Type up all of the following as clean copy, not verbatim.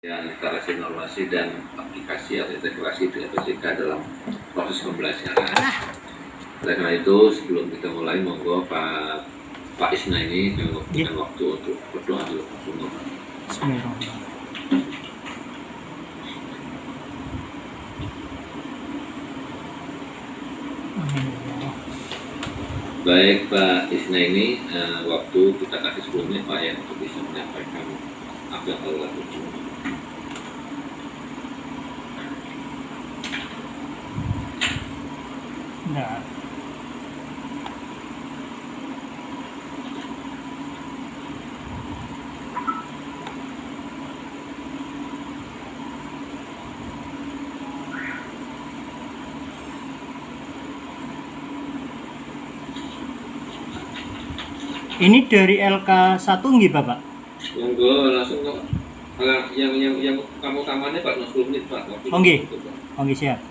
yang instalasi normasi dan aplikasi atau integrasi dengan PCK dalam proses pembelajaran. Oleh karena itu, sebelum kita mulai, monggo Pak Isna ini dengan waktu untuk berdoa dulu. Baik Pak Isna ini, waktu kita kasih 10 menit Pak ya untuk bisa menyampaikan apa yang lalu lakukan. Nah. Ini dari LK1 nggih Bapak? Monggo langsung kok. Yang kamu kamarnya Pak 10 menit Pak. Nggih. Nggih siap.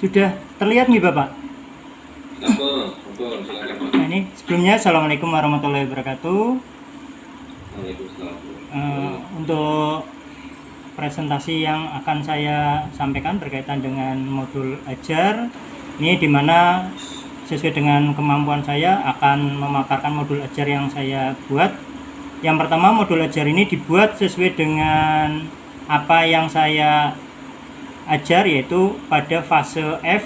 Sudah terlihat nih Bapak? Nah, ini sebelumnya Assalamualaikum warahmatullahi wabarakatuh. Untuk presentasi yang akan saya sampaikan berkaitan dengan modul ajar, ini dimana sesuai dengan kemampuan saya akan memaparkan modul ajar yang saya buat. Yang pertama, modul ajar ini dibuat sesuai dengan apa yang saya ajar, yaitu pada fase F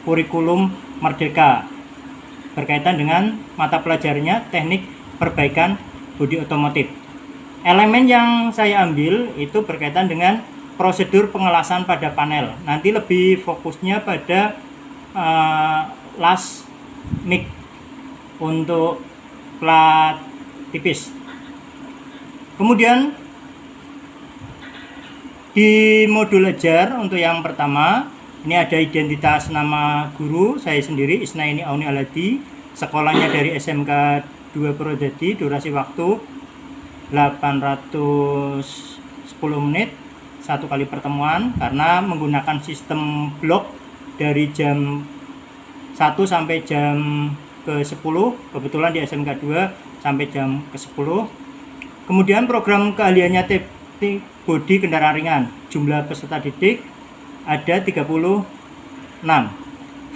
kurikulum Merdeka berkaitan dengan mata pelajarannya teknik perbaikan bodi otomotif. Elemen yang saya ambil itu berkaitan dengan prosedur pengelasan pada panel. Nanti lebih fokusnya pada las mic untuk plat tipis. Kemudian di modul ajar untuk yang pertama, ini ada identitas nama guru, saya sendiri Isnaini Auni Aladi, sekolahnya dari SMK 2 Purwodadi, durasi waktu 810 menit, satu kali pertemuan, karena menggunakan sistem blok dari jam 1 sampai jam ke-10, kebetulan di SMK 2 sampai jam ke-10. Kemudian program keahliannya bodi kendaraan ringan, jumlah peserta didik ada 36.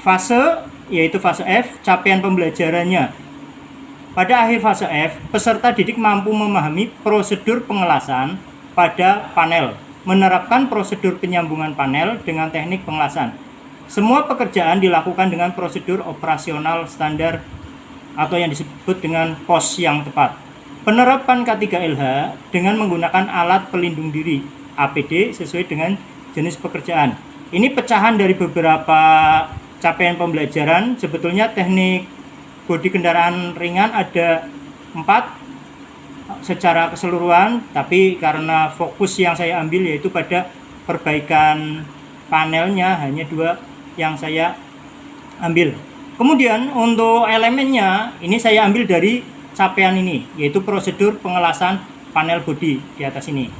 Fase yaitu fase F, capaian pembelajarannya. Pada akhir fase F, peserta didik mampu memahami prosedur pengelasan pada panel, menerapkan prosedur penyambungan panel dengan teknik pengelasan. Semua pekerjaan dilakukan dengan prosedur operasional standar atau yang disebut dengan POS yang tepat. Penerapan K3LH dengan menggunakan alat pelindung diri APD sesuai dengan jenis pekerjaan. Ini pecahan dari beberapa capaian pembelajaran. Sebetulnya teknik bodi kendaraan ringan ada 4 secara keseluruhan, tapi karena fokus yang saya ambil yaitu pada perbaikan panelnya, hanya 2 yang saya ambil. Kemudian untuk elemennya ini saya ambil dari capaian ini, yaitu prosedur pengelasan panel bodi di atas ini.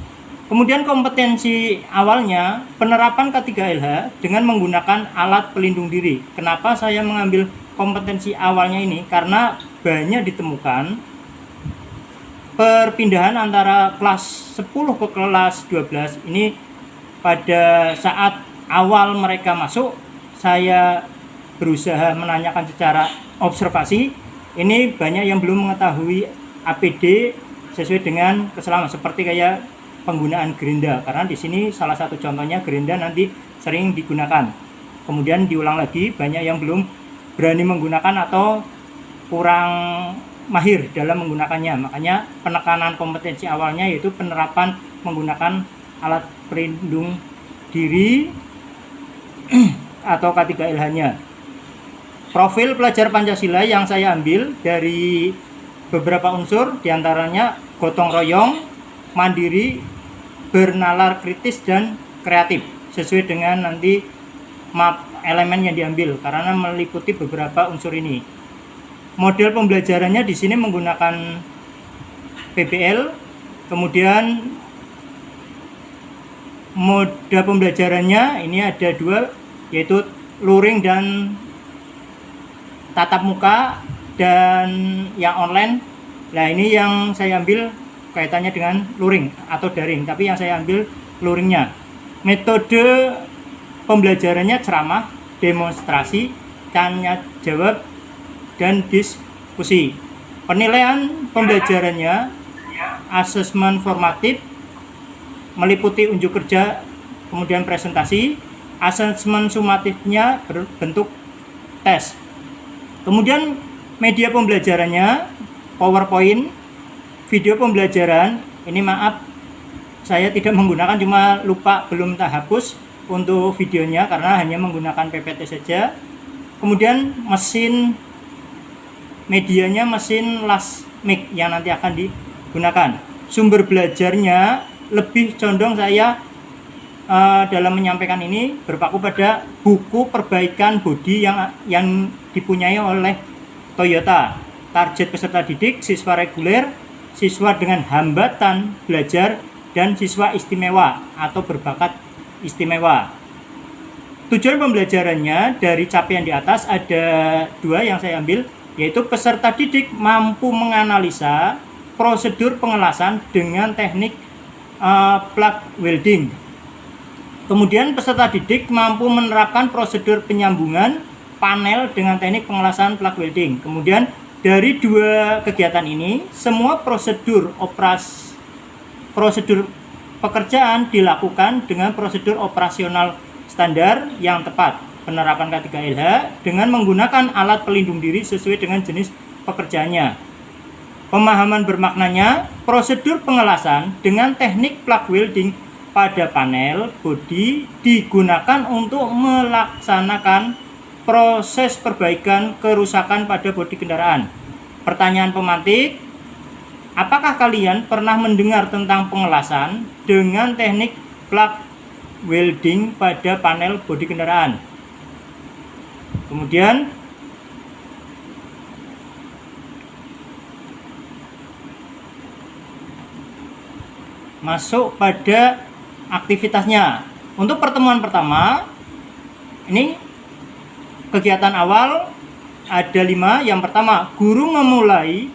Kemudian kompetensi awalnya penerapan K3LH dengan menggunakan alat pelindung diri. Kenapa saya mengambil kompetensi awalnya ini? Karena banyak ditemukan perpindahan antara kelas 10 ke kelas 12 ini pada saat awal mereka masuk, saya berusaha menanyakan secara observasi. Ini banyak yang belum mengetahui APD sesuai dengan keselamatan, seperti kayak penggunaan gerinda, karena di sini salah satu contohnya gerinda nanti sering digunakan. Kemudian diulang lagi, banyak yang belum berani menggunakan atau kurang mahir dalam menggunakannya. Makanya penekanan kompetensi awalnya yaitu penerapan menggunakan alat pelindung diri atau K3LH-nya. Profil pelajar Pancasila yang saya ambil dari beberapa unsur, diantaranya gotong royong, mandiri, bernalar kritis, dan kreatif, sesuai dengan nanti elemen yang diambil karena meliputi beberapa unsur ini. Model pembelajarannya di sini menggunakan PBL, kemudian mode pembelajarannya ini ada dua, yaitu luring dan tatap muka, dan yang online. Nah, ini yang saya ambil kaitannya dengan luring atau daring, tapi yang saya ambil luringnya. Metode pembelajarannya ceramah, demonstrasi, tanya jawab, dan diskusi. Penilaian pembelajarannya asesmen formatif, meliputi unjuk kerja, kemudian presentasi. Asesmen sumatifnya berbentuk tes. Kemudian media pembelajarannya PowerPoint, video pembelajaran. Ini maaf, saya tidak menggunakan, cuma lupa belum tak hapus untuk videonya karena hanya menggunakan PPT saja. Kemudian mesin medianya mesin LASMIC yang nanti akan digunakan. Sumber belajarnya lebih condong saya dalam menyampaikan ini berpaku pada buku perbaikan bodi yang dipunyai oleh Toyota. Target peserta didik siswa reguler, siswa dengan hambatan belajar, dan siswa istimewa atau berbakat istimewa. Tujuan pembelajarannya dari capaian di atas ada dua yang saya ambil, yaitu peserta didik mampu menganalisa prosedur pengelasan dengan teknik plug welding. Kemudian peserta didik mampu menerapkan prosedur penyambungan panel dengan teknik pengelasan plug welding. Kemudian dari dua kegiatan ini, semua prosedur pekerjaan dilakukan dengan prosedur operasional standar yang tepat. Penerapan K3LH dengan menggunakan alat pelindung diri sesuai dengan jenis pekerjaannya. Pemahaman bermaknanya, prosedur pengelasan dengan teknik plug welding pada panel bodi digunakan untuk melaksanakan proses perbaikan kerusakan pada bodi kendaraan. Pertanyaan pemantik, apakah kalian pernah mendengar tentang pengelasan dengan teknik plug welding pada panel bodi kendaraan? Kemudian masuk pada aktivitasnya. Untuk pertemuan pertama, ini kegiatan awal ada 5. Yang pertama, guru memulai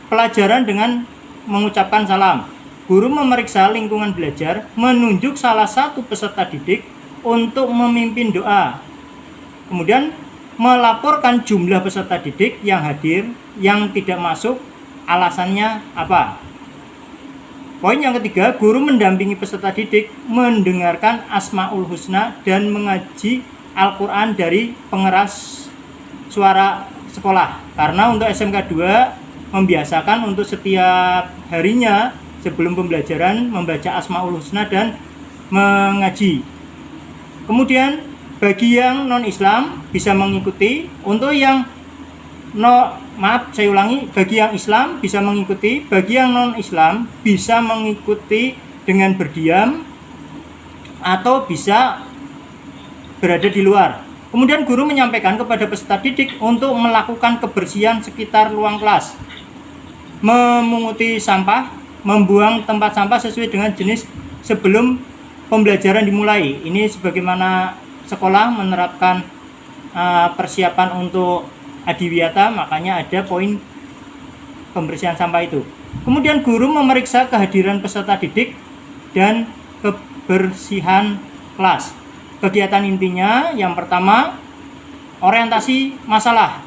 pelajaran dengan mengucapkan salam. Guru memeriksa lingkungan belajar, menunjuk salah satu peserta didik untuk memimpin doa. Kemudian melaporkan jumlah peserta didik yang hadir, yang tidak masuk, alasannya apa. Poin yang ketiga, guru mendampingi peserta didik mendengarkan Asmaul Husna dan mengaji Al-Quran dari pengeras suara sekolah. Karena untuk SMK 2 membiasakan untuk setiap harinya sebelum pembelajaran membaca Asmaul Husna dan mengaji. Kemudian bagi yang non-Islam bisa mengikuti. Untuk yang bagi yang Islam bisa mengikuti, bagi yang non-Islam bisa mengikuti dengan berdiam atau bisa berada di luar. Kemudian guru menyampaikan kepada peserta didik untuk melakukan kebersihan sekitar ruang kelas, memunguti sampah, membuang tempat sampah sesuai dengan jenis sebelum pembelajaran dimulai. Ini sebagaimana sekolah menerapkan persiapan untuk adiwiyata, makanya ada poin pembersihan sampah itu. Kemudian guru memeriksa kehadiran peserta didik dan kebersihan kelas. Kegiatan intinya yang pertama, orientasi masalah.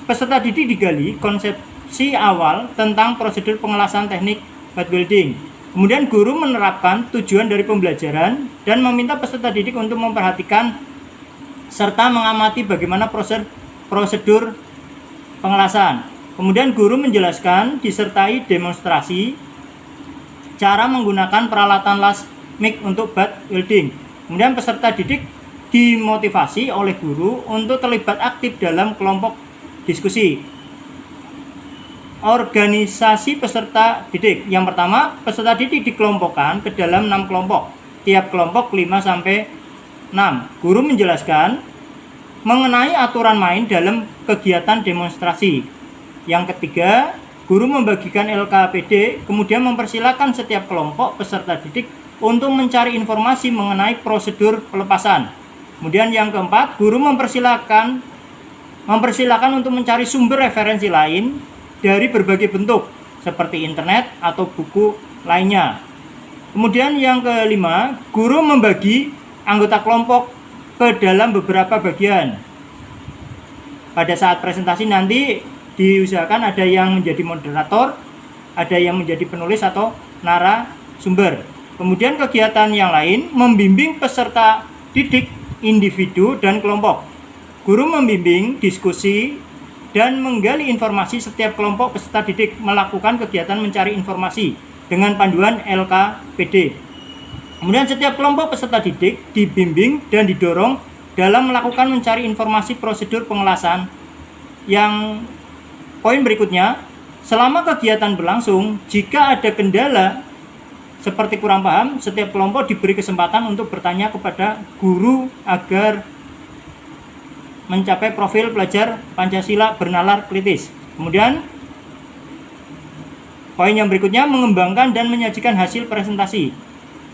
Peserta didik digali konsepsi awal tentang prosedur pengelasan teknik plug welding. Kemudian guru menerapkan tujuan dari pembelajaran dan meminta peserta didik untuk memperhatikan serta mengamati bagaimana prosedur pengelasan. Kemudian guru menjelaskan disertai demonstrasi cara menggunakan peralatan LASMIC untuk butt welding. Kemudian peserta didik dimotivasi oleh guru untuk terlibat aktif dalam kelompok diskusi. Organisasi peserta didik. Yang pertama, peserta didik dikelompokkan ke dalam 6 kelompok. Tiap kelompok 5 sampai 6. Guru menjelaskan mengenai aturan main dalam kegiatan demonstrasi. Yang ketiga, guru membagikan LKPD, kemudian mempersilakan setiap kelompok peserta didik untuk mencari informasi mengenai prosedur pelepasan. Kemudian yang keempat, guru mempersilakan untuk mencari sumber referensi lain dari berbagai bentuk seperti internet atau buku lainnya. Kemudian yang kelima, guru membagi anggota kelompok ke dalam beberapa bagian. Pada saat presentasi nanti diusahakan ada yang menjadi moderator, ada yang menjadi penulis atau narasumber. Kemudian kegiatan yang lain membimbing peserta didik individu dan kelompok. Guru membimbing diskusi dan menggali informasi. Setiap kelompok peserta didik melakukan kegiatan mencari informasi dengan panduan LKPD. Kemudian setiap kelompok peserta didik dibimbing dan didorong dalam melakukan mencari informasi prosedur pengelasan. Yang poin berikutnya, selama kegiatan berlangsung, jika ada kendala seperti kurang paham, setiap kelompok diberi kesempatan untuk bertanya kepada guru agar mencapai profil pelajar Pancasila bernalar kritis. Kemudian poin yang berikutnya, mengembangkan dan menyajikan hasil presentasi.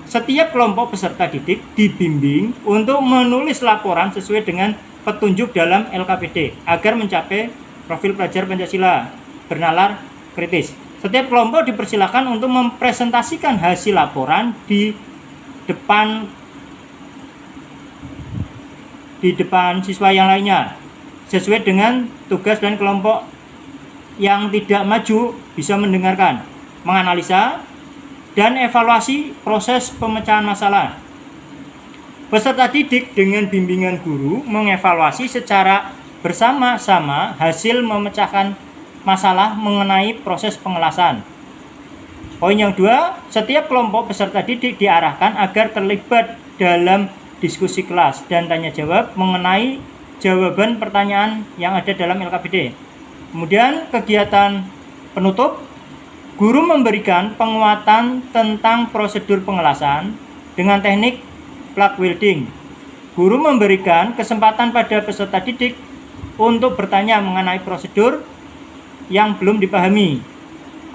Setiap kelompok peserta didik dibimbing untuk menulis laporan sesuai dengan petunjuk dalam LKPD agar mencapai profil pelajar Pancasila bernalar kritis. Setiap kelompok dipersilakan untuk mempresentasikan hasil laporan di depan siswa yang lainnya sesuai dengan tugas, dan kelompok yang tidak maju bisa mendengarkan, menganalisa, dan evaluasi proses pemecahan masalah. Peserta didik dengan bimbingan guru mengevaluasi secara bersama-sama hasil memecahkan masalah mengenai proses pengelasan. Poin yang kedua, setiap kelompok peserta didik diarahkan agar terlibat dalam diskusi kelas dan tanya jawab mengenai jawaban pertanyaan yang ada dalam LKPD. Kemudian kegiatan penutup, guru memberikan penguatan tentang prosedur pengelasan dengan teknik plug welding. Guru memberikan kesempatan pada peserta didik untuk bertanya mengenai prosedur yang belum dipahami.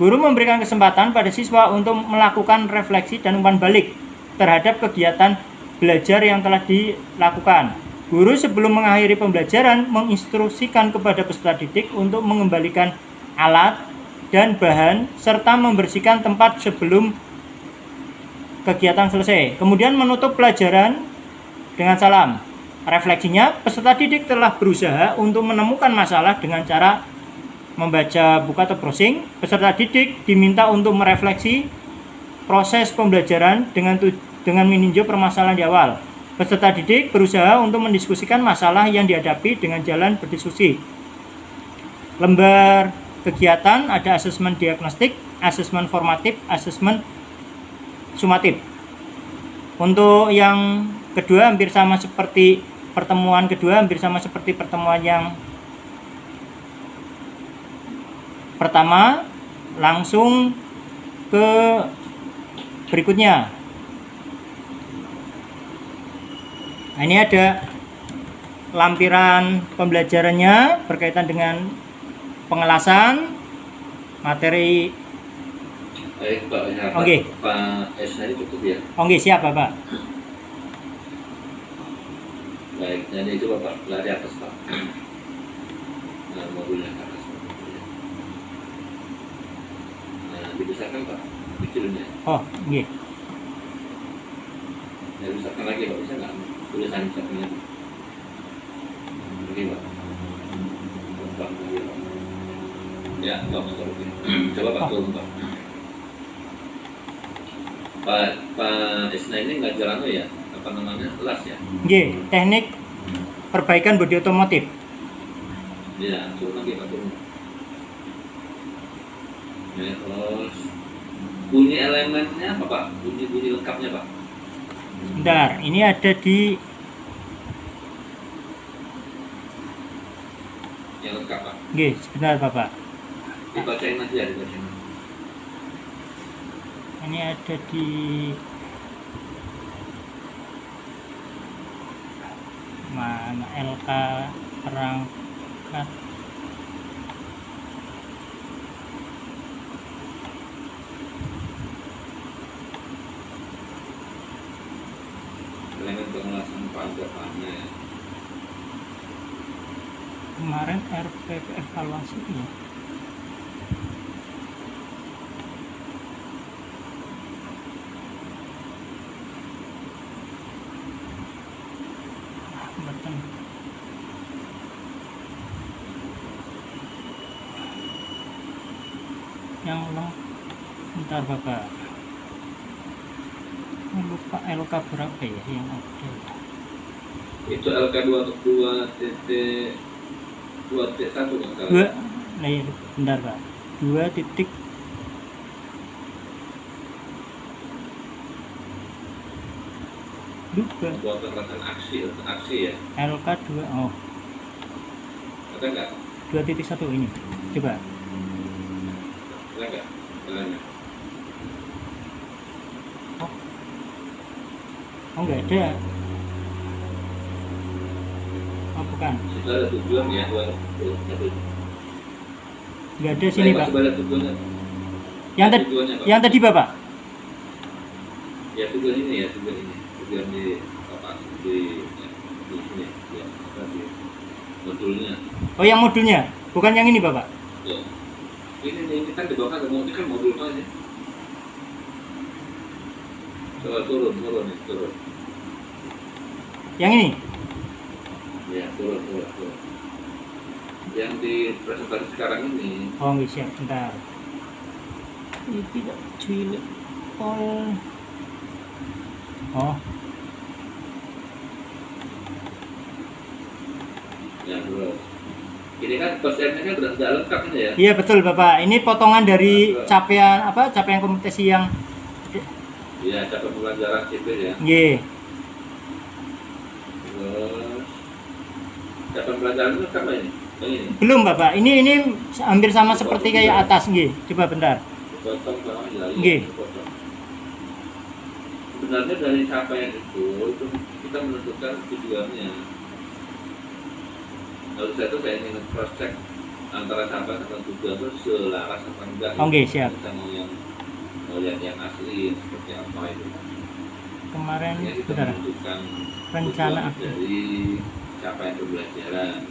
Guru memberikan kesempatan pada siswa untuk melakukan refleksi dan umpan balik terhadap kegiatan belajar yang telah dilakukan. Guru sebelum mengakhiri pembelajaran menginstruksikan kepada peserta didik untuk mengembalikan alat dan bahan serta membersihkan tempat sebelum kegiatan selesai. Kemudian menutup pelajaran dengan salam. Refleksinya, peserta didik telah berusaha untuk menemukan masalah dengan cara membaca buku atau browsing. Peserta didik diminta untuk merefleksi proses pembelajaran dengan meninjau permasalahan di awal. Peserta didik berusaha untuk mendiskusikan masalah yang dihadapi dengan jalan berdiskusi. Lembar kegiatan ada asesmen diagnostik, asesmen formatif, asesmen sumatif. Untuk yang kedua hampir sama seperti pertemuan yang pertama. Langsung ke berikutnya. Nah, ini ada lampiran pembelajarannya berkaitan dengan pengelasan materi. Baik, Pak. Ya, Oke. Pak Esna ini cukup ya. Oke, siap Bapak. Baik, jadi itu Bapak lari atas Pak. Nah, mobilnya ke atas. Nah, dibesarkan Pak, kecilnya. Oh, oke. Ya, besarkan lagi Pak, bisa nggak? Tulisan besarnya. Oke Pak. Pak, ya, Pak, coba Pak turun Pak. Pak Esna ini nggak jalan ya? Apa namanya? Kelas ya? Oke, teknik perbaikan bodi otomotif. Ya, turun lagi Pak, turun. Ya, terus bunyi elemennya apa Pak? Bunyi lengkapnya Pak? Bentar, ini ada di Nggih, sebentar Bapak. Dibacain aja, dibacain. Ini ada di mana LK perangkat Elemen pengelasan pajakannya. kemarin RPP evaluasi ya. Betul. Yang ulang bentar Bapak, lupa LK berapa ya yang ada. Itu LK 2.2.1 kan salah. Dua, nah ya, bentar Pak, 2 titik lupa Buat kekerasan aksi ya. LK 2, oh Ada nggak? 2.1 ini coba. Ada nggak? Ada. Oh nggak ada. Oh bukan, Sudah ada tujuan ya, nggak ada sini Pak. Sudah ada tujuannya. Yang tadi, Tujuannya, Pak. yang tadi Bapak. Ya tujuan ini ya, tujuan di apa di sini ya, apa di modulnya. Oh yang modulnya, bukan yang ini Bapak. Ya. Ini kan di bawah kan ini kan modul aja. Coba turun. Yang ini. Ya turun. Yang di presentasi sekarang ini. Oh nggak siap, bentar. Ini tidak cuy. Oh, Ya terus. Ini kan konsepnya kan udah lengkap ini ya. iya betul Bapak. Ini potongan dari capaian kompetisi yang Iya, capaian pembelajaran sipil ya. Nggih. Terus capaian pembelajaran itu apa ini? Yang ini. Belum Bapak. Ini hampir sama seperti kayak atas nggih. Coba bentar. Dipotong sama ya. Nggih. Dipotong. Sebenarnya dari capaian itu kita menentukan tujuannya. Lalu saya ingin cross check antara capaian sama tujuan itu selaras apa enggak. Oke, siap. Sama yang asli seperti apa itu. Kemarin Ya, kita bentar. menentukan Rencana tujuan dari capaian pembelajaran.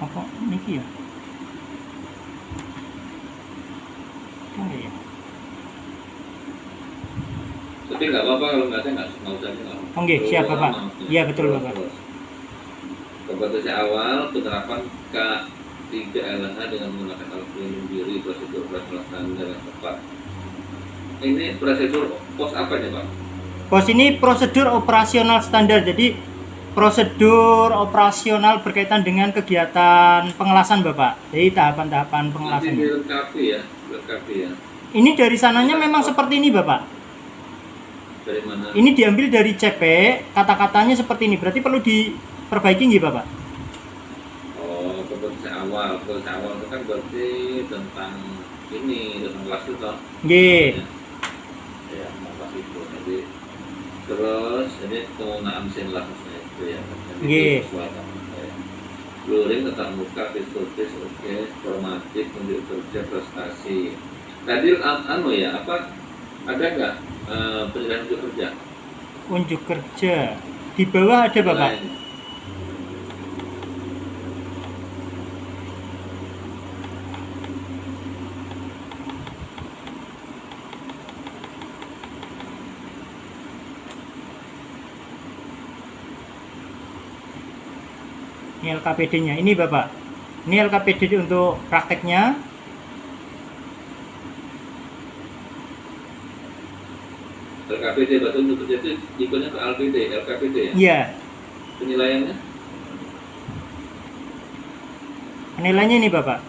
apa niki ya? Enggak ya? Tapi nggak apa-apa kalau nggak ada nggak usah nggak. Oke, siap Bapak. Iya betul Bapak. Kompetisi awal penerapan K3 LH dengan menggunakan alat pelindung diri, prosedur operasional standar yang tepat. Ini prosedur pos apa nih Pak? Pos ini prosedur operasional standar. Jadi prosedur operasional berkaitan dengan kegiatan pengelasan Bapak. Jadi tahapan-tahapan Nanti pengelasan. dilengkapi ya. Ini dari sananya memang seperti ini Bapak. Dari mana? Ini diambil dari CP, kata-katanya seperti ini. Berarti perlu diperbaiki nggih Bapak? Oh, kompetisi awal itu kan berarti tentang ini, tentang kelas itu toh? Nggih. Ya, kelas itu. Jadi terus ini penggunaan mesin lasasnya itu ya. Nggih. Luring tetap muka, diskursus, oke, formatif, unjuk kerja, prestasi. Tadi ya, apa ada nggak penjelasan unjuk kerja? Unjuk kerja. Di bawah ada Bapak. Lain. Ini LKPD-nya. Ini Bapak. Ini LKPD untuk prakteknya. LKPD batu untuk kerja itu ikutnya ke LKPD ya? Iya. Penilaiannya? Penilaiannya ini Bapak.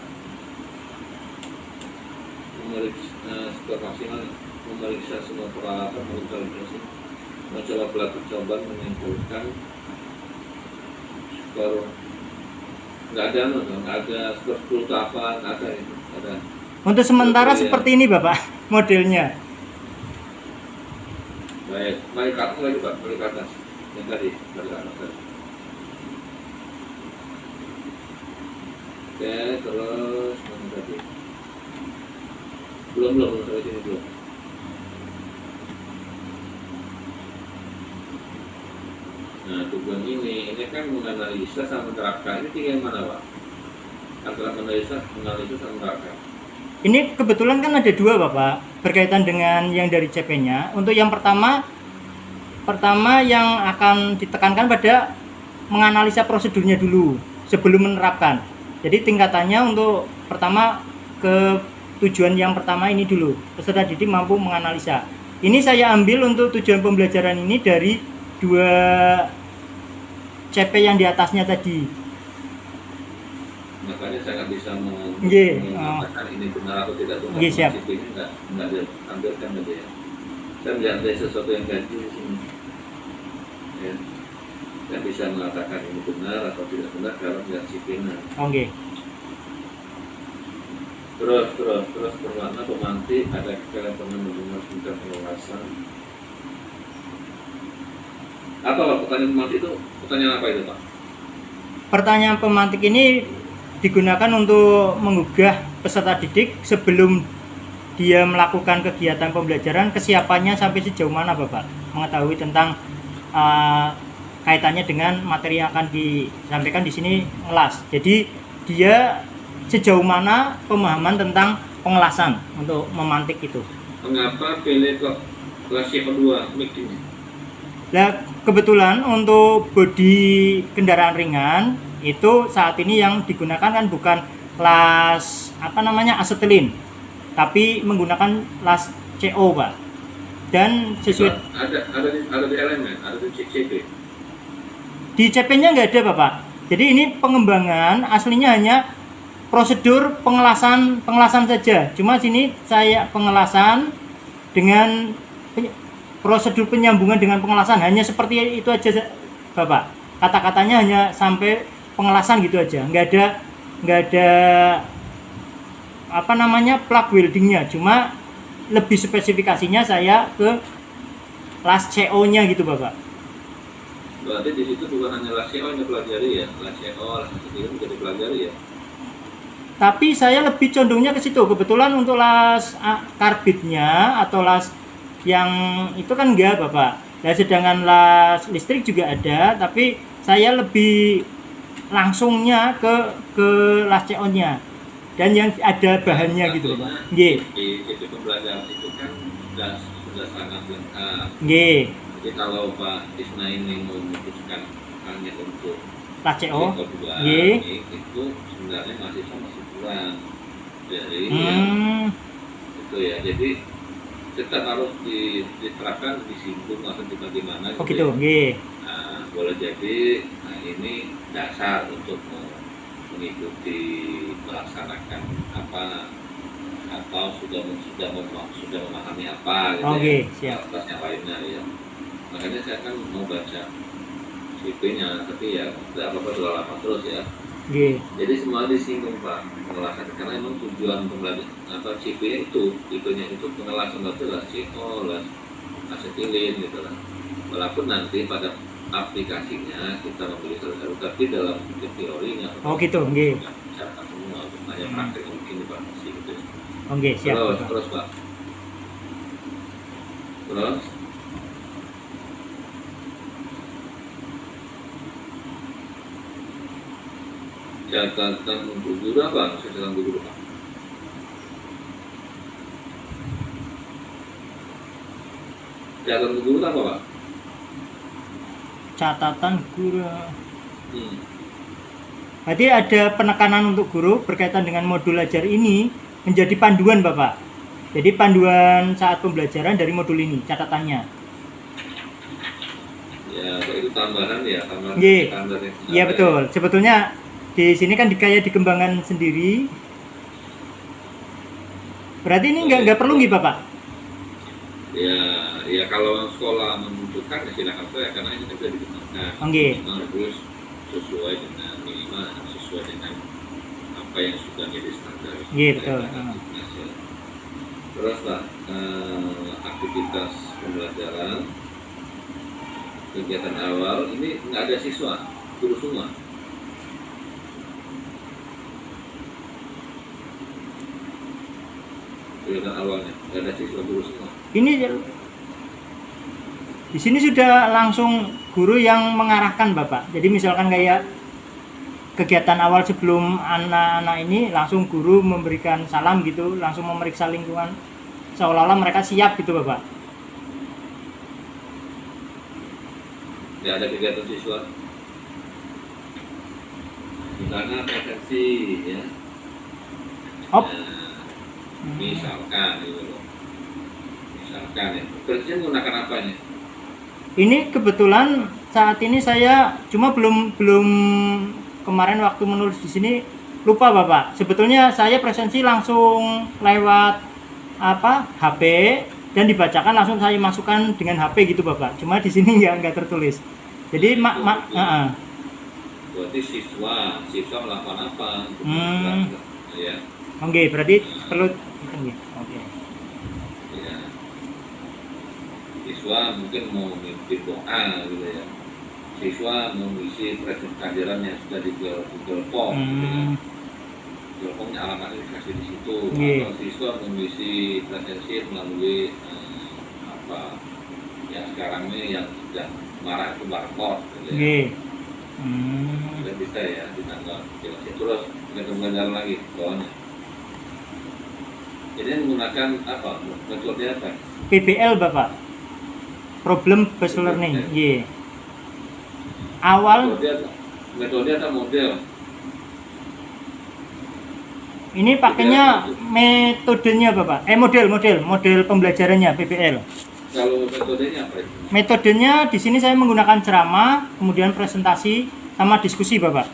Skor maksimal memeriksa semua peralatan mengkalkulasi, mencoba pelaku coba menyimpulkan skor nggak ada, nggak ada seperti apa, nggak ada itu, nggak ada. Untuk sementara Iya. seperti ini Bapak modelnya. Baik, mari ke atas lagi Pak, mari ke atas. Yang tadi, mari ke atas tadi. Oke, terus mana tadi? Belum sampai sini belum. Nah, tujuan ini kan menganalisa sama menerapkan. Ini tinggal mana Pak? Antara menganalisa sama menerapkan. Ini kebetulan kan ada dua Bapak berkaitan dengan yang dari CP-nya. Untuk yang pertama yang akan ditekankan pada menganalisa prosedurnya dulu sebelum menerapkan. Jadi tingkatannya untuk pertama ke tujuan yang pertama ini dulu, peserta didik mampu menganalisa. Ini saya ambil untuk tujuan pembelajaran ini dari dua CP yang di atasnya tadi. Makanya saya nggak bisa Nggih, mengatakan ini benar atau tidak benar. Nggih, siap. Ini nggak diambilkan aja ya. Saya melihat ada sesuatu yang ganjil di sini. Ya. Saya bisa mengatakan ini benar atau tidak benar kalau melihat sipilnya. Oke. Terus berwarna pemantik, ada kalian pernah mendengar tentang pengawasan. Apa Pak pertanyaan pemantik itu? Pertanyaan apa itu Pak? Pertanyaan pemantik ini digunakan untuk menggugah peserta didik sebelum dia melakukan kegiatan pembelajaran, kesiapannya sampai sejauh mana Bapak mengetahui tentang kaitannya dengan materi yang akan disampaikan di sini ngelas. Jadi dia sejauh mana pemahaman tentang pengelasan untuk memantik itu. Mengapa pilih kok kelas yang kedua mic ini? Nah, kebetulan untuk bodi kendaraan ringan itu saat ini yang digunakan kan bukan las asetilin, tapi menggunakan las CO Pak. Dan sesuai ada di elemen, ada di CP. Di CP-nya nggak ada Bapak. Jadi ini pengembangan aslinya hanya prosedur pengelasan saja. Cuma sini saya pengelasan dengan prosedur penyambungan dengan pengelasan hanya seperti itu aja Bapak. Kata-katanya hanya sampai pengelasan gitu aja. Nggak ada plug weldingnya. Cuma lebih spesifikasinya saya ke las CO-nya gitu Bapak. Berarti di situ bukan hanya las CO yang dipelajari ya, las CO, las asetilin juga dipelajari ya. Tapi saya lebih condongnya ke situ. Kebetulan untuk las karbitnya atau las yang itu kan enggak Bapak. Dan sedangkan las listrik juga ada, tapi saya lebih langsungnya ke las CO-nya. Dan yang ada bahannya gitu Bapak. Nggih. Di pembelajaran itu kan sudah sangat lengkap. Nggih. Jadi kalau Pak Isna ini memutuskan hanya untuk Las CO. nggih, itu sebenarnya mahasiswa masih kurang. Jadi itu ya. Jadi tetap harus diterapkan, disinggung atau bagaimana. Oh gitu. Nggih. Nah, boleh jadi ini dasar untuk mengikuti melaksanakan apa atau sudah memahami apa gitu. Oke, ya. siap. Atasnya lainnya ya. Makanya saya kan mau baca CP-nya, tapi ya tidak apa-apa sudah lama terus ya. Nggih. Jadi semua disinggung Pak pengelasan, karena emang tujuan pembelajaran atau CP itu tipenya itu pengelasan las CO, las asetilin gitu lah. Walaupun nanti pada aplikasinya kita membeli satu-satu, tapi dalam teorinya Oh gitu, nggih. Misalkan semua hanya praktek mungkin Pak sih gitu. Oke, siap. Terus Pak. Terus catatan untuk guru apa? Catatan guru Pak. Catatan guru apa Pak? Catatan guru. Berarti ada penekanan untuk guru berkaitan dengan modul ajar ini menjadi panduan Bapak. Jadi panduan saat pembelajaran dari modul ini catatannya. Ya, itu tambahan ya, tambahan. Iya betul. Sebetulnya di sini kan kayak dikembangkan sendiri. Berarti ini nggak perlu nih Bapak? Ya kalau sekolah membutuhkan ya silakan saja, karena ini bisa dikembangkan. Oke. Harus sesuai dengan minimal, sesuai sesuai dengan apa yang sudah menjadi standar. Iya, betul. Terus Pak, aktivitas pembelajaran kegiatan awal ini nggak ada siswa, guru semua. Kegiatan awalnya nggak ada siswa, guru semua. Ini di sini sudah langsung guru yang mengarahkan Bapak. Jadi misalkan kayak kegiatan awal sebelum anak-anak ini langsung guru memberikan salam gitu, langsung memeriksa lingkungan seolah-olah mereka siap gitu Bapak. Nggak ada kegiatan siswa. Misalnya presensi ya. Op. Misalkan gitu loh. Misalkan ya. Presensi menggunakan apa nih? Ini kebetulan saat ini saya cuma belum kemarin waktu menulis di sini lupa Bapak. Sebetulnya saya presensi langsung lewat HP dan dibacakan langsung saya masukkan dengan HP gitu Bapak. Cuma di sini nggak tertulis. Jadi berarti siswa melakukan apa? Ya. Oke, berarti perlu oke. Ya. Siswa mungkin mau memimpin doa gitu ya. Siswa mengisi presentasi pelajaran yang sudah di Google Form gitu ya. Google Formnya alamat dikasih di situ. Atau siswa mengisi presensi melalui ya sekarang ini yang sudah marah itu barcode gitu ya. Sudah bisa ya ditanggal jelas. Terus kemudian lagi bawahnya. Jadi menggunakan apa? Metode apa? PBL Bapak. Problem based learning. Awal metode atau model? ini pakainya metodenya Bapak. Model pembelajarannya PBL. Kalau metodenya apa itu? Metodenya di sini saya menggunakan ceramah, kemudian presentasi sama diskusi Bapak.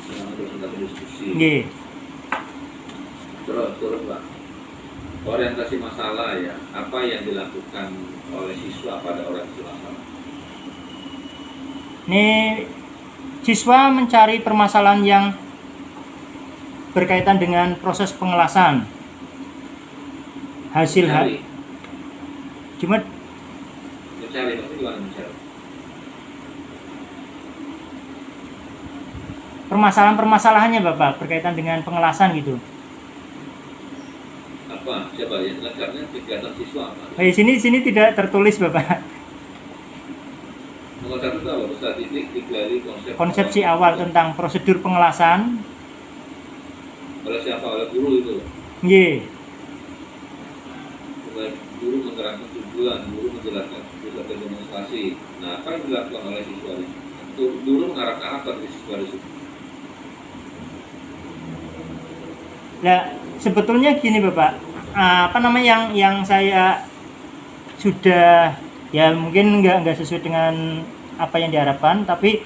Presentasi diskusi. Nggih. Terus Pak. Orientasi masalah ya. Apa yang dilakukan oleh siswa pada orientasi masalah? Ini siswa mencari permasalahan yang berkaitan dengan proses pengelasan. Cuma mencari, pasti gimana mencari? Permasalahannya Bapak berkaitan dengan pengelasan gitu. Apa? Coba ya, ngajarnya kegiatan siswa apa? Di sini tidak tertulis Bapak. Nomor 1 itu apa? Statistik, digali Konsepsi awal tentang prosedur pengelasan. Oleh siapa? Oleh guru itu? Nggih. Guru menerangkan tujuan, guru menjelaskan pusat demonstrasi. Nah, apa yang dilakukan oleh siswa ini? Guru mengarahkan apa dari siswa itu? Nah, sebetulnya gini Bapak, yang saya sudah ya mungkin nggak sesuai dengan apa yang diharapkan, tapi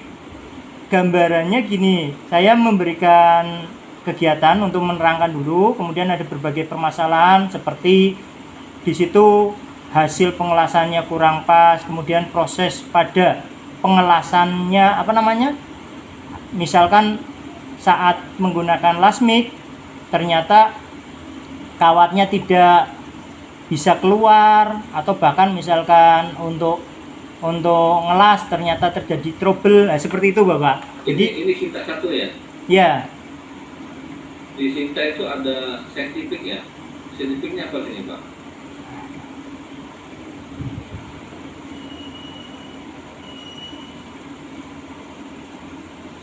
gambarannya gini, saya memberikan kegiatan untuk menerangkan dulu, kemudian ada berbagai permasalahan seperti di situ hasil pengelasannya kurang pas, kemudian proses pada pengelasannya misalkan saat menggunakan lasmik ternyata kawatnya tidak bisa keluar, atau bahkan misalkan untuk ngelas ternyata terjadi trouble. Nah, seperti itu Bapak. Jadi ini Sinta 1 ya? Ya. Di Sinta itu ada saintifik ya? Saintifiknya apa sini Pak?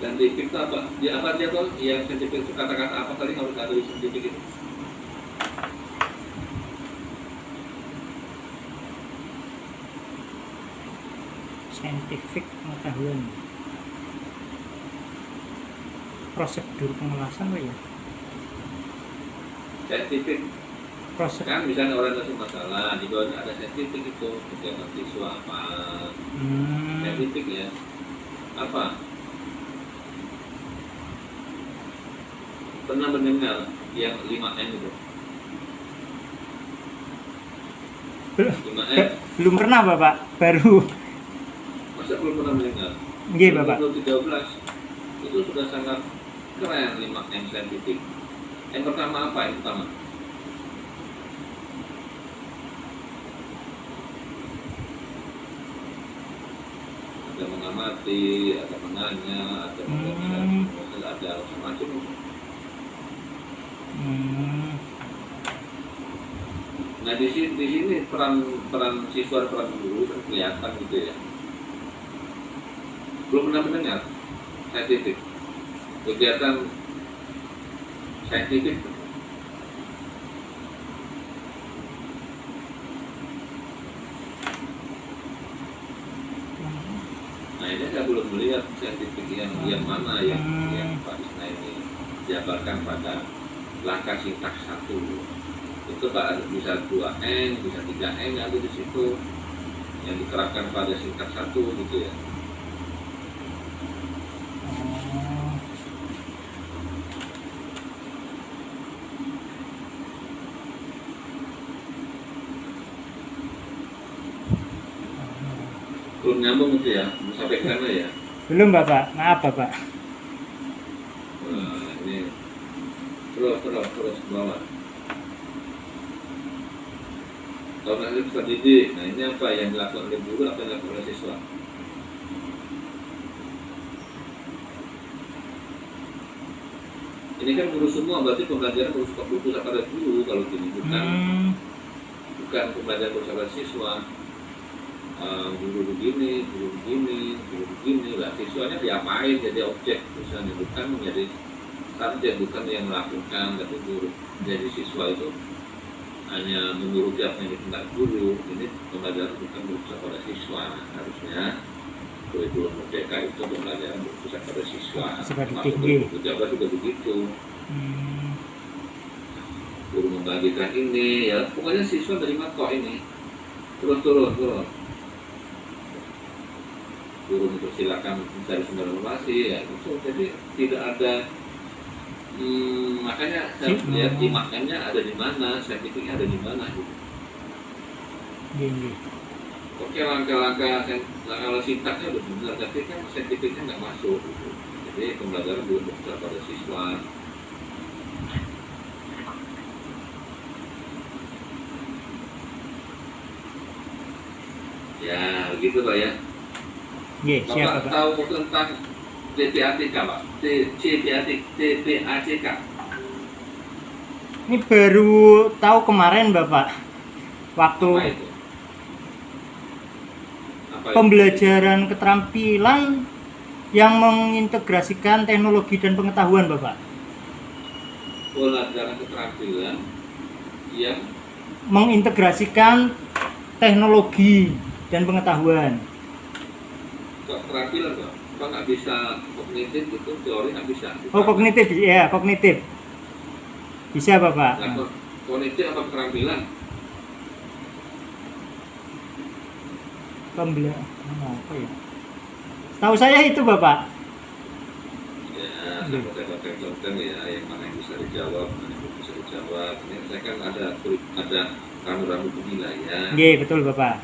Saintifik itu apa? Dia apa dia tuh? Yang saintifik itu kata-kata apa tadi harus ada di saintifik itu? Saintifik pengetahuan. Prosedur pengelasan apa ya? Saintifik. Proses. Kan misalnya orientasi masalah, di bawahnya ada saintifik itu, kegiatan siswa apa? Saintifik ya. Apa? Pernah mendengar yang 5M itu? 5M? Belum pernah Bapak, baru. Masa belum pernah mendengar? Nggih Bapak. 2013 itu sudah sangat keren 5M saintifik. Yang pertama apa? Yang pertama ada mengamati, ada menanya, ada membaca, ada macam-macam. Nah di sini peran siswa, peran guru kan kelihatan gitu ya. Belum pernah mendengar saintifik, kegiatan saintifik. Nah ini saya belum melihat saintifik yang mana yang Pak Isna ini jabarkan pada langkah sintaks 1. Itu Pak bisa 2N, bisa 3N ada di situ yang diterapkan pada sintaks 1 gitu ya. Belum nyambung gitu ya, sampai ke sana ya. Belum Bapak, maaf Bapak. Nah, ini terus bawah. Kalau nanti peserta didik, nah ini apa yang dilakukan oleh guru, apa yang dilakukan oleh siswa? Ini kan guru semua, berarti pembelajaran harus berpusat pada guru kalau gini, bukan pembelajaran berpusat pada siswa. Guru begini, lah siswanya diapain jadi objek misalnya, bukan menjadi subjek, bukan yang melakukan, tapi guru jadi siswa itu hanya menuruti apa yang diminta guru. Ini pembelajaran bukan berpusat pada siswa, harusnya kurikulum merdeka itu pembelajaran berpusat pada siswa. Masuk 2013 juga begitu. Guru membagikan ini ya, pokoknya siswa terima kok ini turun. Guru mempersilakan mencari sumber informasi ya itu, jadi tidak ada makanya saya lihat IMAK-nya ada di mana, saintifiknya ada di mana gitu. Oke, langkah-langkah sintaksnya udah benar, tapi kan saintifiknya nggak masuk gitu. Jadi pembelajaran belum berpusat pada siswa. Ya begitu Pak ya. Bapak tahu tentang TPATK Pak? TPATK. Ini baru tahu kemarin Bapak. Waktu pembelajaran keterampilan yang mengintegrasikan teknologi dan pengetahuan Bapak. Pembelajaran keterampilan yang mengintegrasikan teknologi dan pengetahuan. Keterampilan Pak? Apa nggak bisa kognitif itu, teori nggak bisa? Oh kognitif, ya kognitif. Bisa Bapak. Nah, kognitif apa keterampilan? Apa ya? Tahu saya itu Bapak. Ya, saya pakai contoh ya, yang mana yang bisa dijawab, mana yang bisa dijawab. Ini saya kan ada ramu-ramu penilaian. Iya betul Bapak.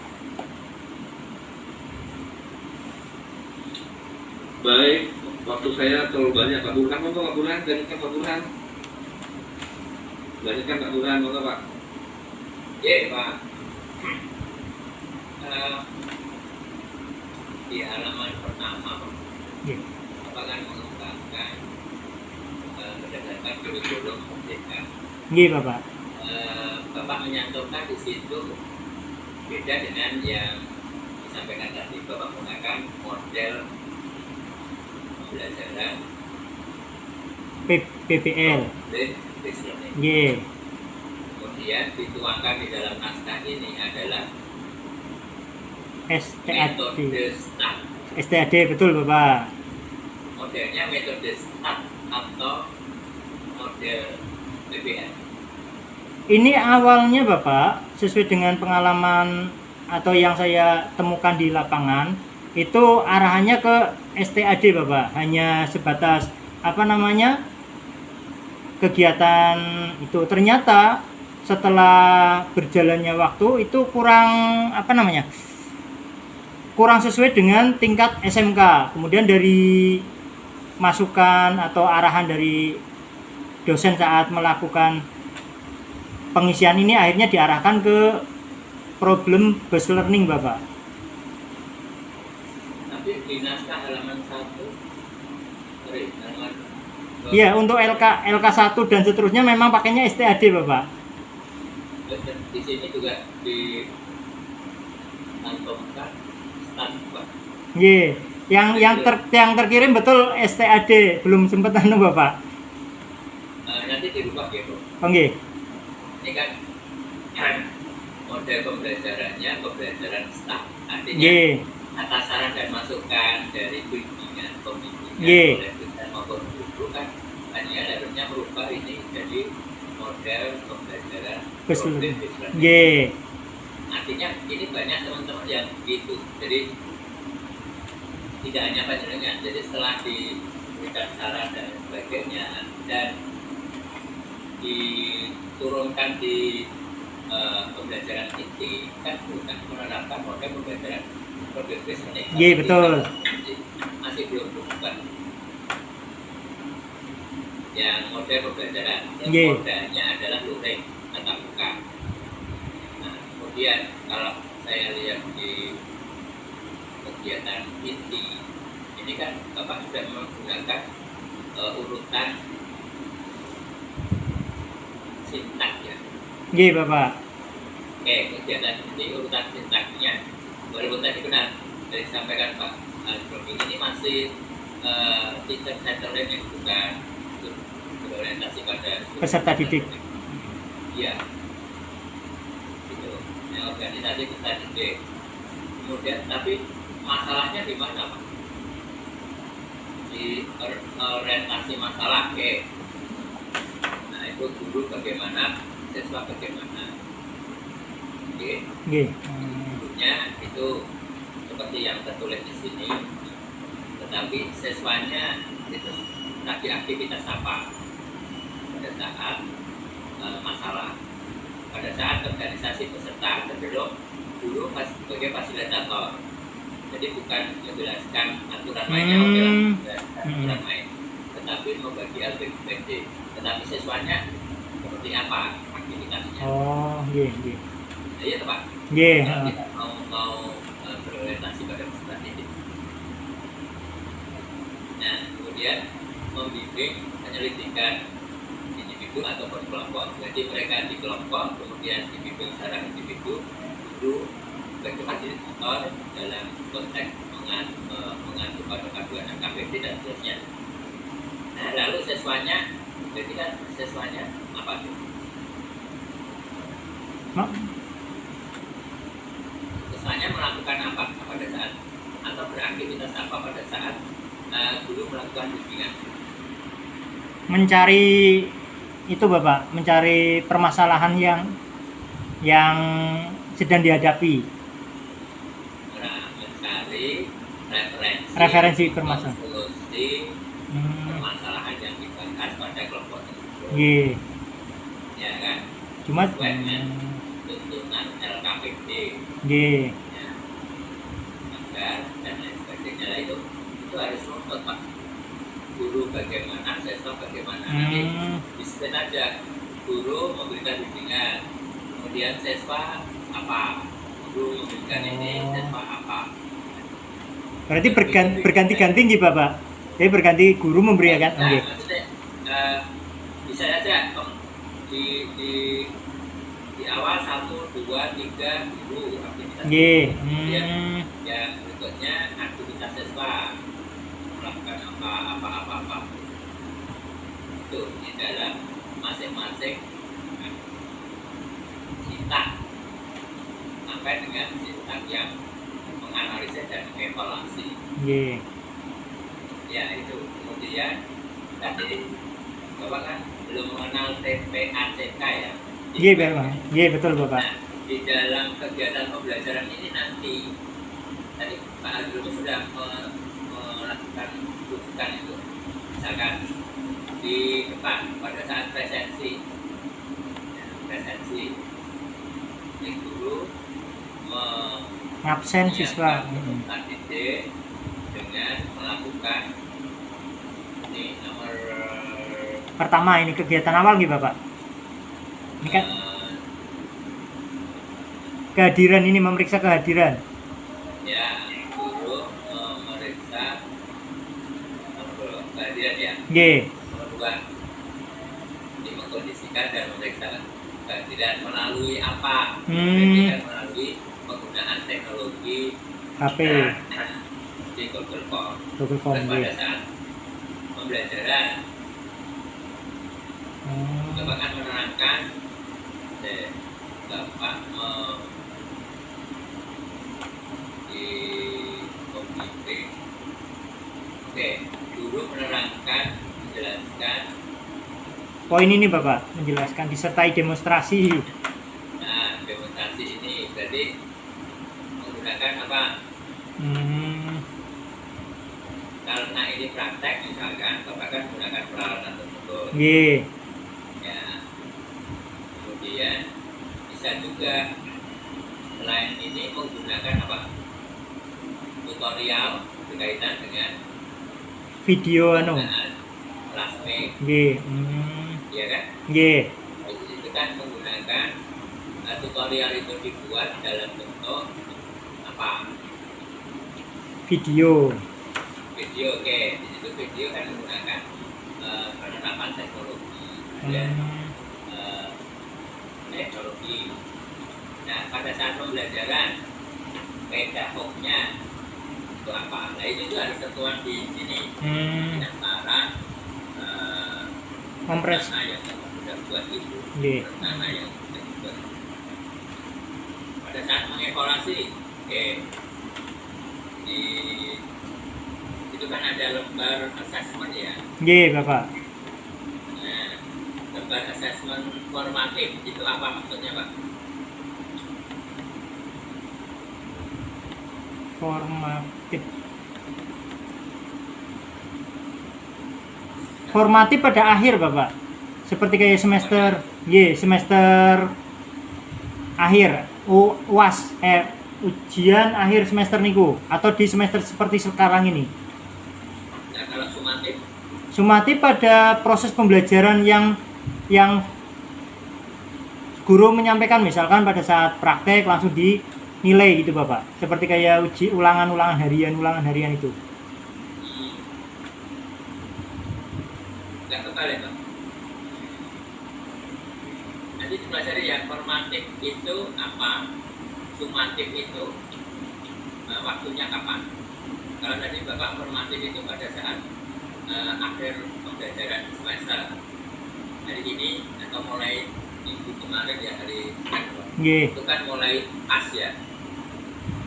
Baik, waktu saya terlalu banyak. Pak Burhan, mau Pak Burhan? Gantikan Pak Burhan. Gantikan Pak Burhan, mau Pak? Iya Pak. Di halaman pertama, apakah mengembangkan berdasarkan kurikulum merdeka? Iya Bapak. Bapak menyantumkan di situ beda dengan yang disampaikan tadi. Bapak menggunakan model pembelajaran PPL. Iya. Kemudian dituangkan di dalam naskah ini adalah metode STAT. STAD betul Bapak. Modelnya metode STAT atau model PPL. Ini awalnya Bapak sesuai dengan pengalaman atau yang saya temukan di lapangan itu arahannya ke STAD Bapak, hanya sebatas kegiatan itu. Ternyata setelah berjalannya waktu itu kurang sesuai dengan tingkat SMK. Kemudian dari masukan atau arahan dari dosen saat melakukan pengisian ini akhirnya diarahkan ke problem based learning, Bapak. Tapi di naskah halaman 1, halaman Iya, untuk LK 1 dan seterusnya memang pakainya STAD, Bapak. di sini juga dicantumkan start, Pak. Iya, yang terkirim betul STAD, belum sempat Bapak. Nanti dirubah ya, Bro. Oke. Ini kan model pembelajarannya pembelajaran start. Artinya Iya. atas saran dan masukan dari bimbingan pembimbingan Iya. oleh dosen maupun guru kan hanya harusnya merubah ini jadi model pembelajaran Based problem learning. based learning. Iya. Artinya ini banyak teman-teman yang begitu. Jadi tidak hanya panjenengan. Jadi setelah diberikan saran dan sebagainya dan diturunkan di pembelajaran inti kan bukan menerapkan model pembelajaran problem based learning. Iya, betul. Masih belum berubah. Yang model pembelajaran yang Iya. modelnya adalah luring tatap muka. Nah, kemudian kalau saya lihat di kegiatan inti ini kan Bapak sudah menggunakan urutan sintak ya. Iya, Bapak. Oke, kegiatan inti urutan sintaknya walaupun tadi benar dari disampaikan Pak Alfredi ini masih teacher centered learning bukan berorientasi pada Peserta didik. Iya. Gitu. Yang organisasi peserta didik. Kemudian tapi masalahnya di mana, Pak? Di orientasi masalah, oke. Nah, itu guru bagaimana, siswa bagaimana. Oke. Iya. Gurunya itu seperti yang tertulis di sini, tetapi siswanya itu lagi aktivitas apa pada saat masalah, pada saat organisasi peserta cenderung guru sebagai fasilitator, jadi bukan menjelaskan aturan mainnya, aturan main, tetapi membagi LPPD, tetapi siswanya seperti apa aktivitasnya. Oh, iya, iya. Iya, Pak. Iya. Kalau kita mau berorientasi pada peserta didik. Nah, kemudian membimbing penyelidikan individu ataupun kelompok. Jadi mereka di kelompok, kemudian dibimbing secara individu, guru sebagai fasilitator dalam konteks mengatur pada panduan KPD dan seterusnya. Nah, lalu siswanya, jadi kan siswanya apa tuh? Siswanya melakukan apa pada saat atau beraktivitas apa pada saat guru melakukan bimbingan? Mencari itu, Bapak, mencari permasalahan yang sedang dihadapi. Nah, mencari Referensi permasalahan. solusi permasalahan yang dibahas pada kelompok tersebut. Iya. Ya kan? Cuma Sesuai dengan tuntunan LKPD, iya. ya, agar dan lain sebagainya. Nah, itu harus nuntut, Pak. Guru bagaimana, siswa bagaimana. Nanti disebut aja guru memberikan bimbingan, kemudian siswa apa, guru memberikan ini, siswa apa. Berarti berganti-ganti gitu, Bapak. Jadi berganti guru memberikan. Nah, Oke. maksudnya bisa aja di awal 1, 2, 3 guru aktivitas. Iya. Kemudian yang berikutnya aktivitas siswa melakukan apa. Itu di dalam masing-masing sintak sampai dengan sintak yang menganalisis dan mengevaluasi. Iya. Ya itu. Kemudian tadi Bapak kan belum mengenal TPACK ya. Iya, Bapak. Iya, betul, Bapak. Nah, di dalam kegiatan pembelajaran ini nanti tadi Pak Azrul sudah melakukan rujukan itu, misalkan di depan pada saat presensi, ini guru Absen siswa. peserta didik dengan melakukan ini nomor Pertama ini kegiatan awal nih Bapak. Ini kan eh, kehadiran, ini memeriksa kehadiran. ya guru memeriksa kehadiran ya. Nggih. Nomor 2 ini mengkondisikan dan memeriksa kehadiran melalui apa? Jadi kan melalui penggunaan teknologi HP, di Google Form. Google Form. Terus pada Nggih. saat pembelajaran Bapak akan menerangkan Bapak di komite. Oke, guru menerangkan, menjelaskan. Poin ini Bapak, menjelaskan disertai demonstrasi. Nah, demonstrasi ini berarti menggunakan apa? Karena ini praktek misalkan, Bapak kan menggunakan peralatan tersebut. Nggih. Ya. Kemudian bisa juga selain ini menggunakan apa? Tutorial berkaitan dengan Video anu. penggunaan plasmik, Nggih. ya kan? Nggih. Itu kan menggunakan tutorial itu dibuat dalam bentuk apa? Video. Video, oke. Di situ video kan menggunakan penerapan teknologi, dan teknologi. Nah, pada saat pembelajaran pedagognya itu apa? Nah, itu juga harus tertuang di sini. Antara Kompres. rencana yang sudah buat itu, Nggih. rencana yang sudah dibuat. Pada saat mengevaluasi, oke, itu kan ada lembar assessment ya. Nggih, Bapak. Nah, lembar assessment formatif itu apa maksudnya, Pak? Formatif. Formatif pada akhir, Bapak. Seperti kayak semester, semester akhir, UAS, ujian akhir semester niku, atau di semester seperti sekarang ini. Nah, kalau sumatif, Sumatif pada proses pembelajaran yang guru menyampaikan, misalkan pada saat praktek langsung dinilai gitu Bapak. Seperti kayak uji ulangan harian itu. nggak kebalik, Pak. Nanti dipelajari ya, formatif itu apa, sumatif itu waktunya kapan. Kalau tadi Bapak formatif itu pada saat akhir pembelajaran semester hari ini atau mulai minggu kemarin ya, hari Nggih. itu kan mulai pas ya.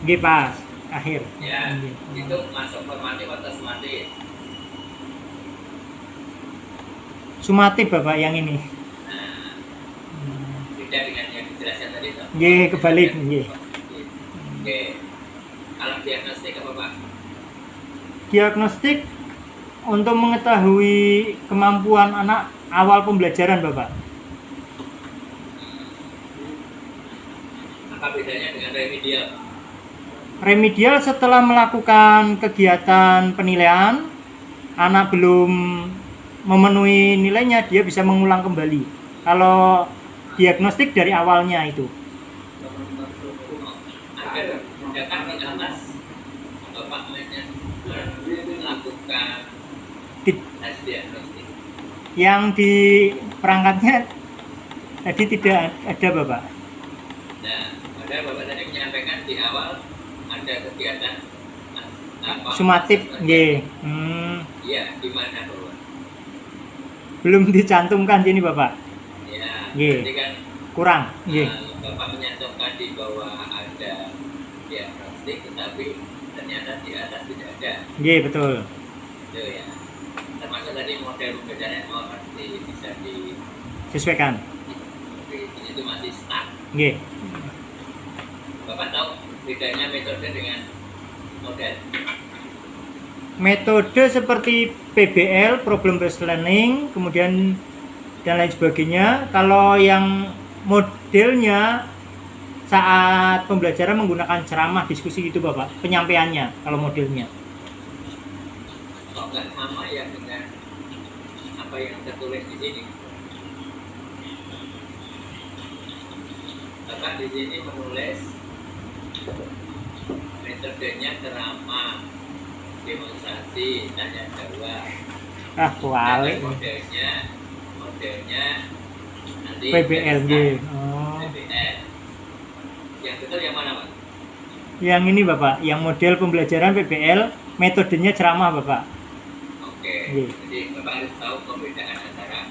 Nggih pas akhir. Ya, Nggih. itu masuk formatif atau sumatif. Sumatif Bapak yang ini. Nah, beda dengan yang dijelaskan tadi toh. Nggih, kebalik nggih. Oke. Kalau diagnostik apa, Pak? Diagnostik untuk mengetahui kemampuan anak awal pembelajaran Bapak. Apa bedanya dengan remedial? Remedial setelah melakukan kegiatan penilaian, anak belum memenuhi nilainya, dia bisa mengulang kembali. Kalau diagnostik dari awalnya itu. Agar tindakan di atas Bapak melakukan tes diagnostik. Yang di perangkatnya tadi tidak ada Bapak. Nah, padahal Bapak tadi menyampaikan di awal ada kegiatan apa? Sumatif, nggih. Iya, di mana Bapak? Belum dicantumkan sini Bapak. Ya, Nggih. berarti kan Kurang, nggih. Bapak menyantumkan di bawah ada diagnostik, tetapi ternyata di atas tidak ada. Nggih, betul. Itu ya. Termasuk tadi model pembedaan bisa Sesuaikan. di situ masih stuck. Nggih. Bapak tahu bedanya metode dengan model? Metode seperti PBL, problem based learning, kemudian dan lain sebagainya. Kalau yang modelnya saat pembelajaran menggunakan ceramah, diskusi itu Bapak, penyampaiannya kalau modelnya. Kok nggak sama ya dengan apa yang tertulis di sini. Bapak di sini menulis metodenya ceramah, demonstrasi, tanya jawab. Kuali. Modelnya nanti PBL. Oh. PBL. Yang betul yang mana, Pak? Yang ini Bapak, yang model pembelajaran PBL, metodenya ceramah Bapak. Oke. Iya. Jadi Bapak harus tahu perbedaan antara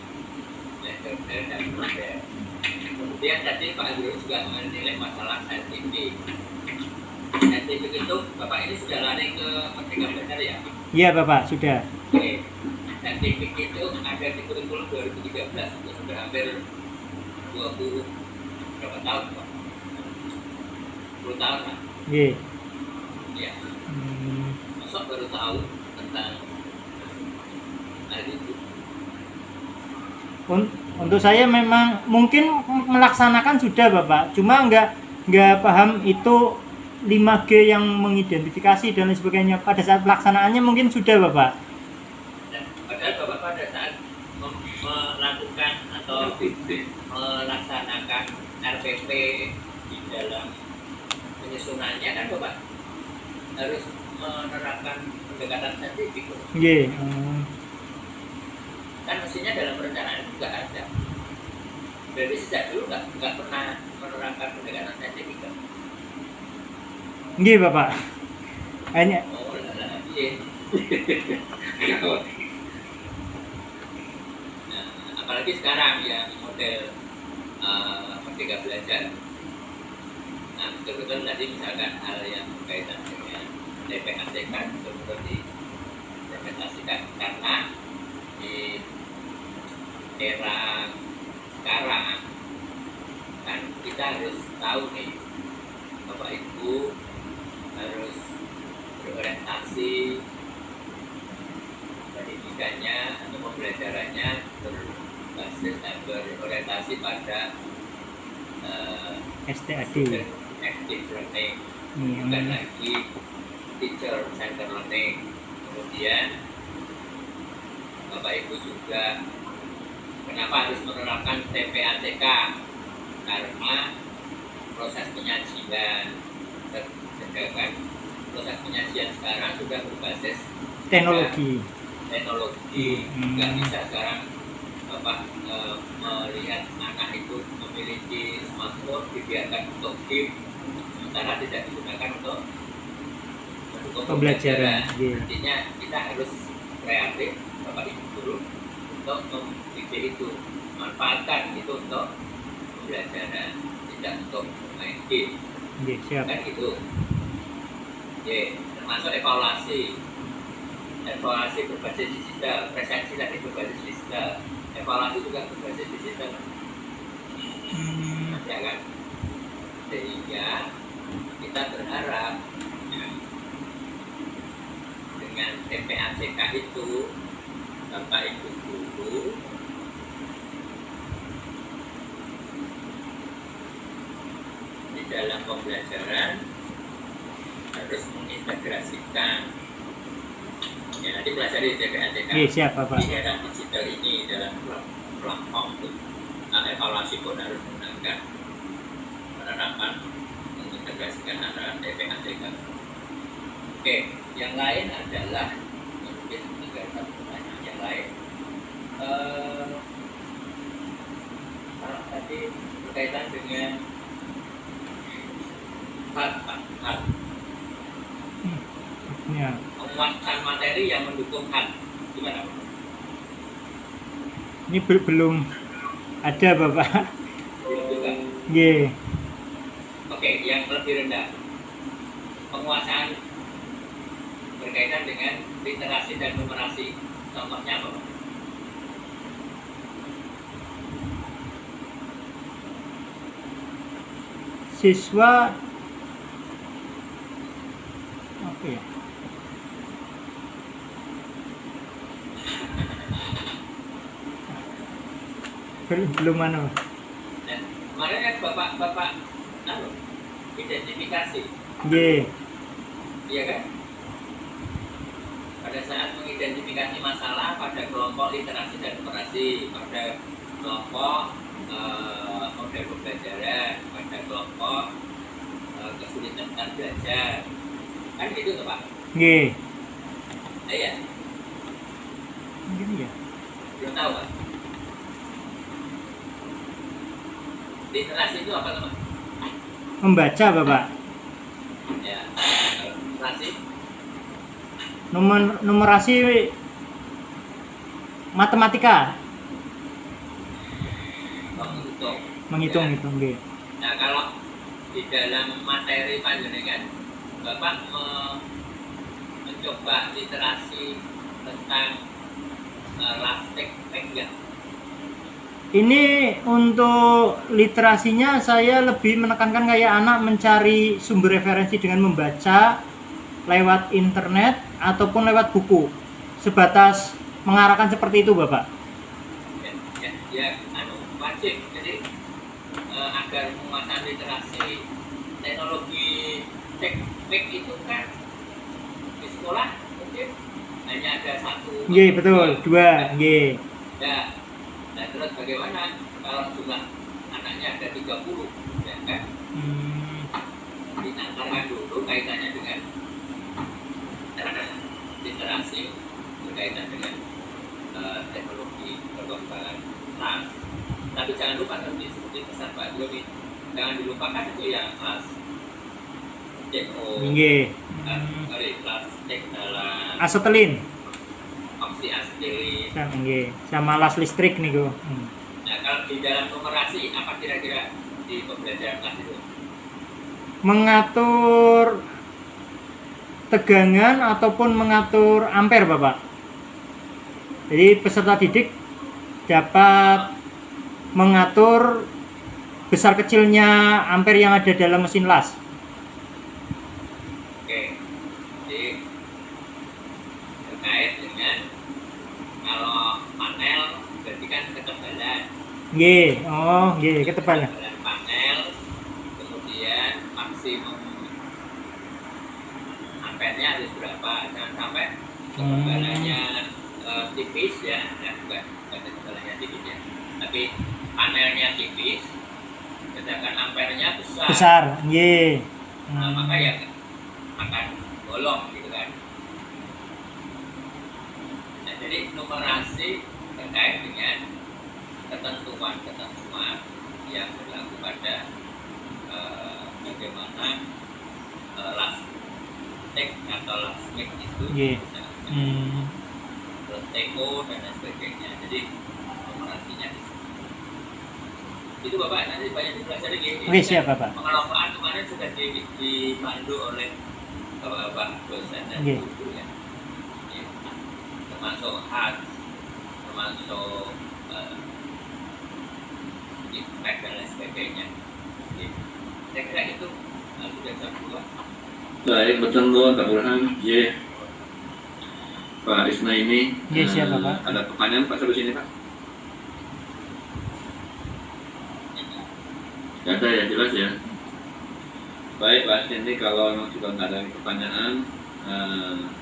metode dan model. Kemudian tadi Pak Guru juga menilai masalah saintifik. Saintifik itu Bapak ini sudah lari ke Merdeka Belajar ya? Iya Bapak, sudah. Oke. Saintifik itu ada di kurikulum 2013, itu sudah hampir 20 berapa tahun, Pak? 10 tahun, Pak? Iya. Iya. Masuk baru tahu tentang hal itu. Untuk saya memang mungkin melaksanakan sudah Bapak, cuma nggak paham itu 5G yang mengidentifikasi dan lain sebagainya. Pada saat pelaksanaannya mungkin sudah Bapak. Dan padahal Bapak pada saat melakukan atau melaksanakan RPP di dalam penyusunannya kan Bapak harus menerapkan pendekatan saintifik. Iya. Kan mestinya dalam perencanaan juga ada. Berarti sejak dulu nggak pernah menerapkan pendekatan saintifik kan? Iya Bapak. Hanya Oh lah, iya. Nah, apalagi sekarang yang model Merdeka Belajar. Nah, betul-betul tadi misalkan hal yang berkaitan dengan TPATK betul-betul diimplementasikan karena di era sekarang kan kita harus tahu nih Bapak Ibu harus berorientasi pendidikannya atau pembelajarannya berorientasi pada STAD. active learning, bukan lagi teacher center learning. Kemudian Bapak Ibu juga kenapa harus menerapkan TPATK? Karena proses penyajian, sedangkan proses penyajian sekarang sudah berbasis Teknologi. Nggak bisa sekarang Bapak melihat anak itu memiliki smartphone dibiarkan untuk game, sementara tidak digunakan untuk mendukung Pembelajaran. Artinya kita harus kreatif, Bapak Ibu guru, untuk memilih itu, manfaatkan itu untuk pembelajaran, tidak untuk main game. Iya, siap. Kan gitu. Termasuk evaluasi berbasis digital, presensi tadi berbasis digital, evaluasi juga berbasis digital. Ya kan? Sehingga kita berharap dengan TPATK itu Bapak Ibu guru di dalam pembelajaran harus mengintegrasikan nanti pelajari TPATK Iya, siap Bapak. di era digital ini dalam platform evaluasi pun harus menggunakan penerapan mengintegrasikan antara TPATK. Oke, yang lain adalah mungkin tinggal satu pertanyaan yang lain. Kalau tadi berkaitan dengan hal Ya. penguasaan materi yang mendukung hal gimana Pak? Ini belum ada Bapak. Belum juga. Iya. Oke, yang lebih rendah penguasaan berkaitan dengan literasi dan numerasi, contohnya apa Pak? Siswa apa ya? Belum mana? Nah, kemarin kan bapak identifikasi, Iya. iya kan? Pada saat mengidentifikasi masalah pada kelompok literasi dan numerasi, pada kelompok model pembelajaran, pada kelompok kesulitan belajar, kan gitu tuh Pak? Nggih. Nah, iya, Gini ya. belum tahu Pak. Literasi itu apa teman? Membaca, Bapak. Ya, literasi Numerasi matematika, menghitung. menghitung itu, nggih. Nah, kalau di dalam materi panjenengan Bapak mencoba literasi tentang lastek enggak? Ini untuk literasinya saya lebih menekankan kayak anak mencari sumber referensi dengan membaca lewat internet ataupun lewat buku. Sebatas mengarahkan seperti itu, Bapak. Ya, wajib. Jadi agar menguasai literasi teknologi teknik itu kan di sekolah mungkin hanya ada satu. Nggih, betul. 2, nggih. Ya. Nah, terus bagaimana kalau jumlah anaknya ada 30, ya kan? Ditangkarkan dulu kaitannya dengan literasi berkaitan dengan teknologi perkembangan kelas. Tapi jangan lupa tadi seperti pesan Pak Joni, jangan dilupakan itu ya kelas CO, Nggih. kelas cek dalam Asetilin. oksiasetilin. Nggih. Sama las listrik niku. Nah, kalau di dalam numerasi apa kira-kira di pembelajaran kelas itu? Mengatur tegangan ataupun mengatur ampere, Bapak. Jadi peserta didik dapat mengatur besar kecilnya ampere yang ada dalam mesin las. Oke, jadi terkait dengan kalau panel berarti kan ketebalan. Nggih, oh nggih, ketebalan. Ketebalan panel, kemudian maksimum ampernya harus berapa? Jangan sampai ketebalannya tipis ya, bukan ketebalannya tipis ya, tapi panelnya tipis, sedangkan ampernya besar. Besar, nggih. Nah, maka ya akan bolong gitu kan. Nah, jadi numerasi terkait dengan ketentuan-ketentuan yang berlaku pada bagaimana lastek atau lasmik itu, Nggih. terus teko dan lain sebagainya. Jadi numerasinya di situ. Itu Bapak nanti banyak dipelajari gini. Oke, siap Bapak. Pengelompokan kemarin sudah dipandu oleh Bapak dosen dan Nggih. guru ya. Ya. Termasuk HAT, termasuk impact dan lain sebagainya. Ya. Saya kira itu sudah jam 2. Baik, betul Bu, Pak Burhan. Ye. Pak Isna ini Nggih, siap Bapak. ada pertanyaan Pak sampai sini Pak? Tidak ada ya, jelas ya. Baik Pak Isna ini kalau memang sudah nggak ada pertanyaan,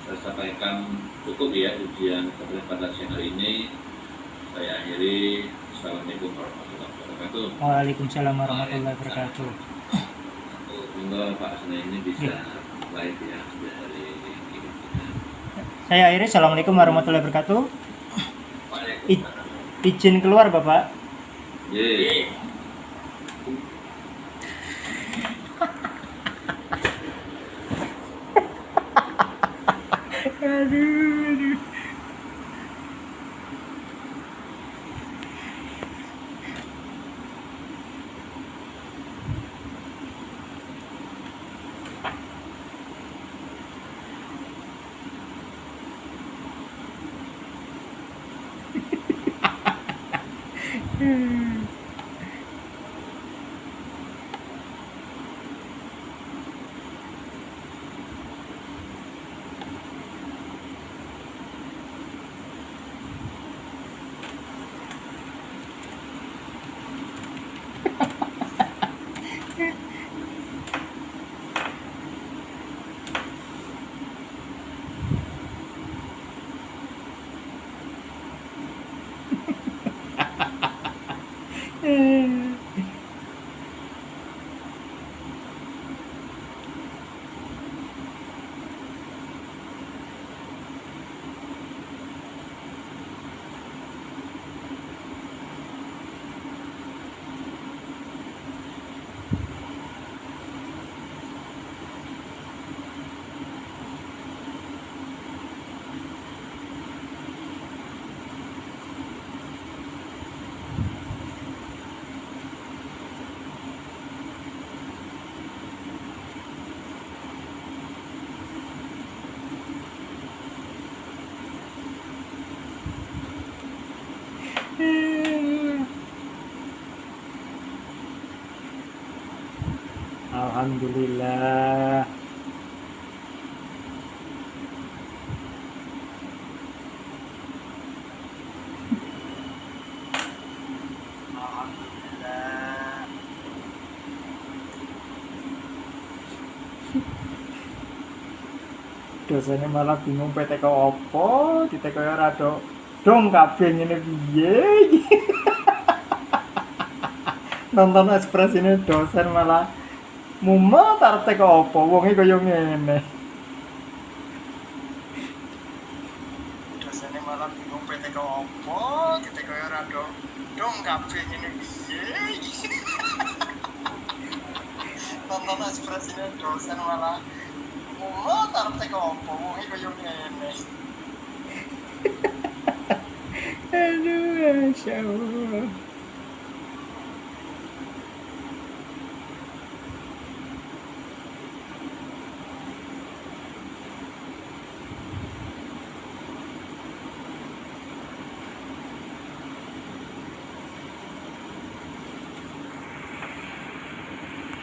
saya sampaikan cukup ya ujian pada siang hari ini. Saya akhiri. Assalamualaikum warahmatullahi wabarakatuh. Waalaikumsalam warahmatullahi wabarakatuh. Semoga Pak Isna ini bisa live ya dari ini. Saya akhiri. Assalamualaikum warahmatullahi wabarakatuh. Waalaikumsalam. Izin keluar, Bapak. Ye. Aduh. Alhamdulillah. Alhamdulillah. Dosennya malah bingung PTK opo, ditek kaya rada dong kabeh ngene piye iki. Nonton ekspresine dosen malah mumet arep teko opo, wonge kaya ngene. Dosennya malah bingung PTK opo, ditek kaya rada dong kabeh ngene piye iki. Nonton ekspresine dosen malah mumet arep teko opo, wonge kaya ngene. Aduh, Masya Allah.